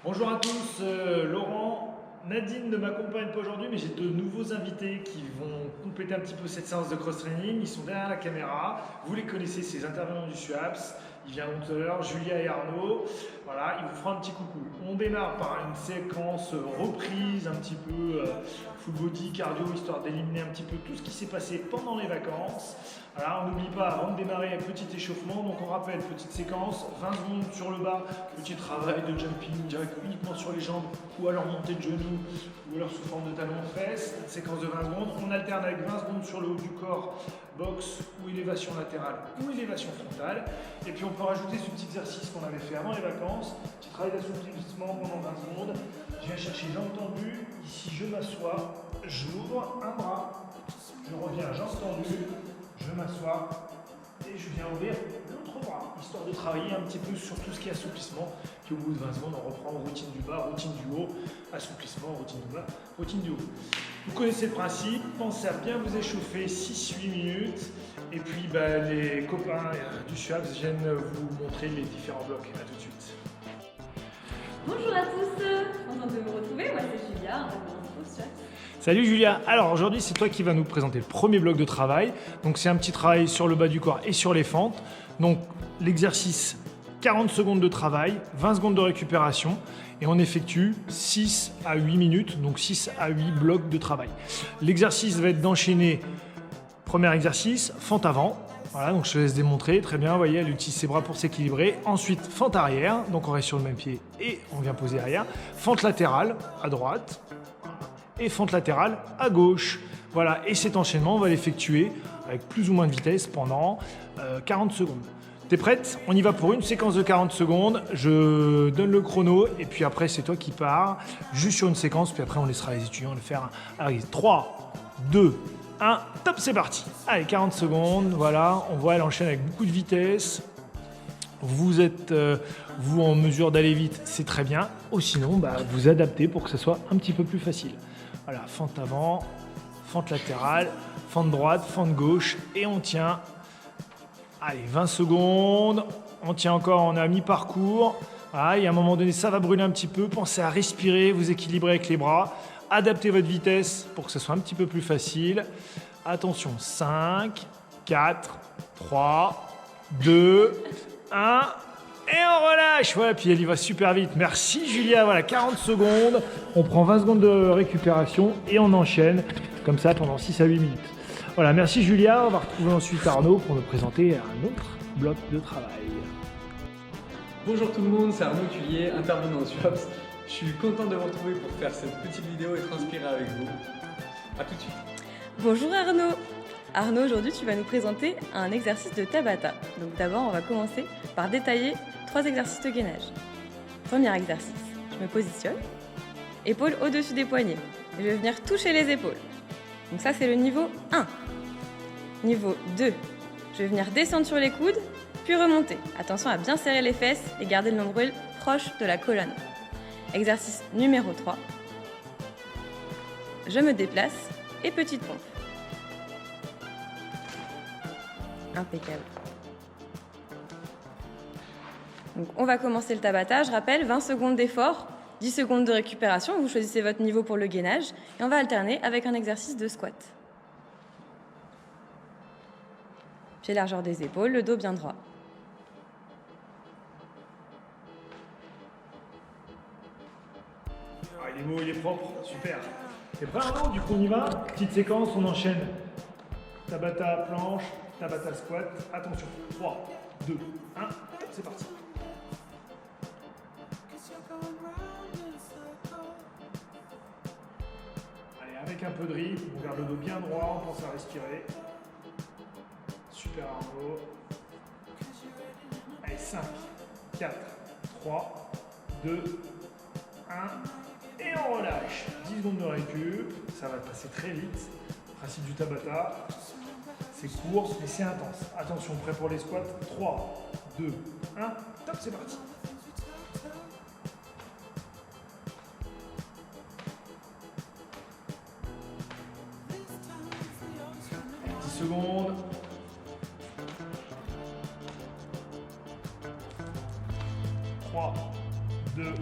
Bonjour à tous, Laurent. Nadine ne m'accompagne pas aujourd'hui, mais j'ai de nouveaux invités qui vont compléter un petit peu cette séance de cross-training. Ils sont derrière la caméra. Vous les connaissez, ces intervenants du SUAPS. Ils viendront tout à l'heure, Julia et Arnaud. Voilà, ils vous feront un petit coucou. On démarre par une séquence reprise, un petit peu full body, cardio, histoire d'éliminer un petit peu tout ce qui s'est passé pendant les vacances. Voilà, on n'oublie pas, avant de démarrer, un petit échauffement. Donc on rappelle, petite séquence, 20 secondes sur le bas, petit travail de jumping direct uniquement sur les jambes, ou alors montée de genoux, ou alors sous forme de talon de fesses. Une séquence de 20 secondes. On alterne avec 20 secondes sur le haut du corps, boxe ou élévation latérale ou élévation frontale. Et puis on peut rajouter ce petit exercice qu'on avait fait avant les vacances, petit travail d'assouplissement pendant 20 secondes. Je viens chercher jambes tendues, ici je m'assois, j'ouvre un bras, je reviens jambes tendues, je m'assois et je viens ouvrir l'autre bras, histoire de travailler un petit peu sur tout ce qui est assouplissement. Puis au bout de 20 secondes, on reprend routine du bas, routine du haut, assouplissement, routine du bas, routine du haut. Vous connaissez le principe, pensez à bien vous échauffer 6-8 minutes. Et puis les copains du SUAPS viennent vous montrer les différents blocs. A tout de suite. Bonjour à tous, content de vous retrouver, moi c'est Julia, intervenante au SUAPS. Salut Julia, alors aujourd'hui c'est toi qui vas nous présenter le premier bloc de travail. Donc c'est un petit travail sur le bas du corps et sur les fentes. Donc l'exercice, 40 secondes de travail, 20 secondes de récupération et on effectue 6 à 8 minutes, donc 6 à 8 blocs de travail. L'exercice va être d'enchaîner, premier exercice, fente avant. Voilà, donc je te laisse démontrer, très bien, vous voyez, elle utilise ses bras pour s'équilibrer. Ensuite, fente arrière, donc on reste sur le même pied et on vient poser arrière. Fente latérale à droite et fente latérale à gauche. Voilà, et cet enchaînement, on va l'effectuer avec plus ou moins de vitesse pendant 40 secondes. T'es prête? On y va pour une séquence de 40 secondes. Je donne le chrono et puis après, c'est toi qui pars juste sur une séquence. Puis après, on laissera les étudiants le faire. Allez, 3, 2, 1, top, c'est parti. Allez, 40 secondes, voilà. On voit, elle enchaîne avec beaucoup de vitesse. Vous êtes, vous, en mesure d'aller vite, c'est très bien. Ou sinon, vous adaptez pour que ce soit un petit peu plus facile. Voilà, fente avant, fente latérale, fente droite, fente gauche. Et on tient. Allez, 20 secondes. On tient encore, on est à mi-parcours. Voilà, et à un moment donné, ça va brûler un petit peu. Pensez à respirer, vous équilibrer avec les bras. Adaptez votre vitesse pour que ce soit un petit peu plus facile. Attention, 5, 4, 3, 2, 1. Et on relâche. Voilà, puis elle y va super vite. Merci Julia. Voilà, 40 secondes. On prend 20 secondes de récupération et on enchaîne comme ça pendant 6 à 8 minutes. Voilà, merci Julia. On va retrouver ensuite Arnaud pour nous présenter un autre bloc de travail. Bonjour tout le monde, c'est Arnaud Tullier, intervenant au SUAPS. Je suis content de vous retrouver pour faire cette petite vidéo et transpirer avec vous. A tout de suite. Bonjour Arnaud. Arnaud, aujourd'hui tu vas nous présenter un exercice de Tabata. Donc d'abord on va commencer par détailler 3 exercices de gainage. Premier exercice, je me positionne, épaules au-dessus des poignets. Et je vais venir toucher les épaules. Donc ça c'est le niveau 1. Niveau 2, je vais venir descendre sur les coudes, puis remonter. Attention à bien serrer les fesses et garder le nombril proche de la colonne. Exercice numéro 3. Je me déplace et petite pompe. Impeccable. Donc on va commencer le Tabata. Je rappelle, 20 secondes d'effort, 10 secondes de récupération. Vous choisissez votre niveau pour le gainage. Et on va alterner avec un exercice de squat. Pied largeur des épaules, le dos bien droit. Ah, il est beau, il est propre, super. T'es prêt Arnaud? Du coup on y va. Petite séquence, on enchaîne. Tabata planche, Tabata squat. Attention, 3, 2, 1, c'est parti. Allez, avec un peu de rythme, on garde le dos bien droit, on pense à respirer. Super Arnaud. Allez, 5, 4, 3, 2, 1. Et on relâche. 10 secondes de récup. Ça va passer très vite. Principe du Tabata. C'est court, mais c'est intense. Attention, prêt pour les squats. 3, 2, 1. Top, c'est parti. 10 secondes. 3, 2,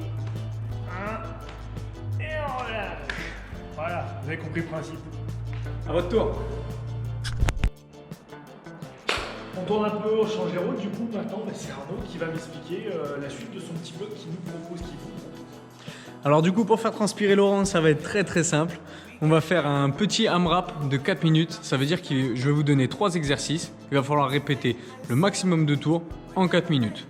Voilà, vous avez compris le principe. À votre tour. On tourne un peu, on change les rôles. Du coup, maintenant, c'est Arnaud qui va m'expliquer la suite de son petit bloc qui nous propose qu'il faut. Alors du coup, pour faire transpirer Laurent, ça va être très simple. On va faire un petit AMRAP de 4 minutes. Ça veut dire que je vais vous donner 3 exercices. Il va falloir répéter le maximum de tours en 4 minutes.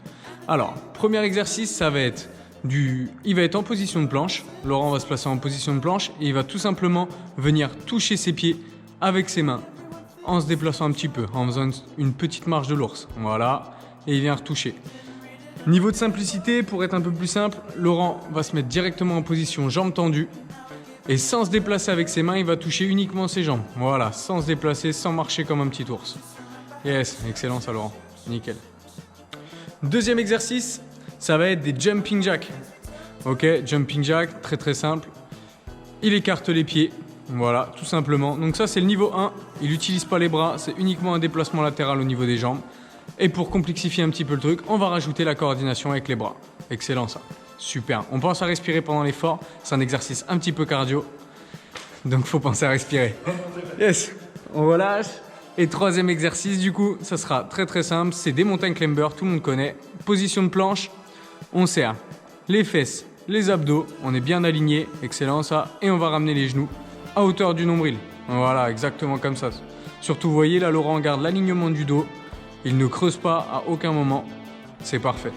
Alors, premier exercice, ça va être il va être en position de planche. Laurent va se placer en position de planche et il va tout simplement venir toucher ses pieds avec ses mains en se déplaçant un petit peu, en faisant une petite marche de l'ours. Voilà, et il vient retoucher. Niveau de simplicité, pour être un peu plus simple, Laurent va se mettre directement en position jambes tendues et sans se déplacer avec ses mains, il va toucher uniquement ses jambes. Voilà, sans se déplacer, sans marcher comme un petit ours. Yes, excellent ça Laurent, nickel. Deuxième exercice, ça va être des jumping jacks. Ok, jumping jack, très simple. Il écarte les pieds, voilà, tout simplement. Donc ça c'est le niveau 1, il n'utilise pas les bras, c'est uniquement un déplacement latéral au niveau des jambes. Et pour complexifier un petit peu le truc, on va rajouter la coordination avec les bras. Excellent ça, super. On pense à respirer pendant l'effort, c'est un exercice un petit peu cardio. Donc faut penser à respirer. Yes, on relâche. Et troisième exercice du coup, ça sera très simple, c'est des mountain climbers, tout le monde connaît. Position de planche, on serre les fesses, les abdos, on est bien aligné, excellent ça. Et on va ramener les genoux à hauteur du nombril. Voilà, exactement comme ça. Surtout, vous voyez là, Laurent garde l'alignement du dos. Il ne creuse pas à aucun moment. C'est parfait.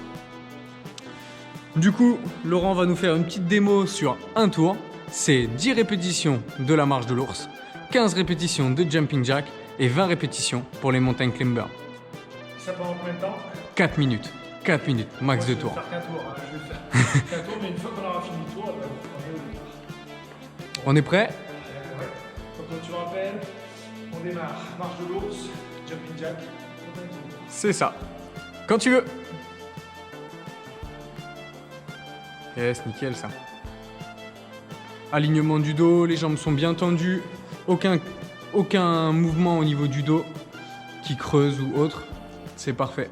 Du coup, Laurent va nous faire une petite démo sur un tour. C'est 10 répétitions de la marche de l'ours, 15 répétitions de jumping jack et 20 répétitions pour les mountain climbers. Ça pendant combien de temps? 4 minutes. 4 minutes, max de tours. Je vais faire qu'un tour. Je vais faire qu'un tour, mais une fois qu'on aura fini le tour, on est au départ. On est prêt? Ouais. Donc tu me rappelles, on démarre. Marche de l'ours, jumping jack. C'est ça. Quand tu veux. Yes, nickel ça. Alignement du dos, les jambes sont bien tendues. Aucun mouvement au niveau du dos qui creuse ou autre. C'est parfait.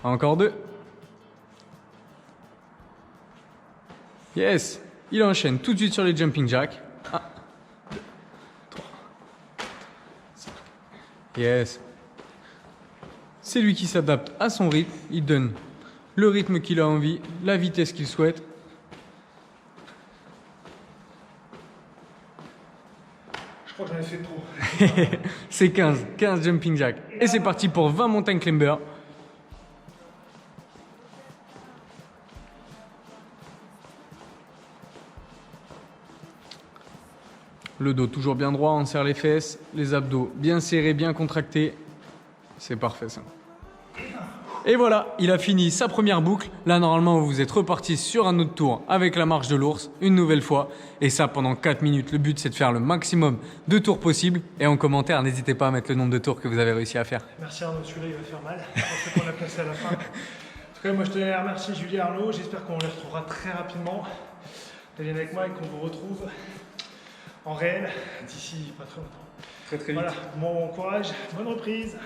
Encore 2. Yes. Il enchaîne tout de suite sur les jumping jacks. 1, 2, 3, 5. Yes. C'est lui qui s'adapte à son rythme. Il donne le rythme qu'il a envie, la vitesse qu'il souhaite. Je crois que j'en ai fait trop. C'est 15 jumping jacks. Et c'est parti pour 20 mountain climbers. Le dos toujours bien droit, on serre les fesses, les abdos bien serrés, bien contractés. C'est parfait ça. Et voilà, il a fini sa première boucle. Là, normalement, vous êtes reparti sur un autre tour avec la marche de l'ours, une nouvelle fois. Et ça, pendant 4 minutes. Le but, c'est de faire le maximum de tours possible. Et en commentaire, n'hésitez pas à mettre le nombre de tours que vous avez réussi à faire. Merci Arnaud, celui-là, il va faire mal. Je pense qu'on l'a placé à la fin. En tout cas, moi, je tenais à remercier Julie et Arnaud. J'espère qu'on les retrouvera très rapidement. Viennent avec moi et qu'on vous retrouve en réel d'ici pas très longtemps. Très vite. Voilà, bon courage, bonne reprise.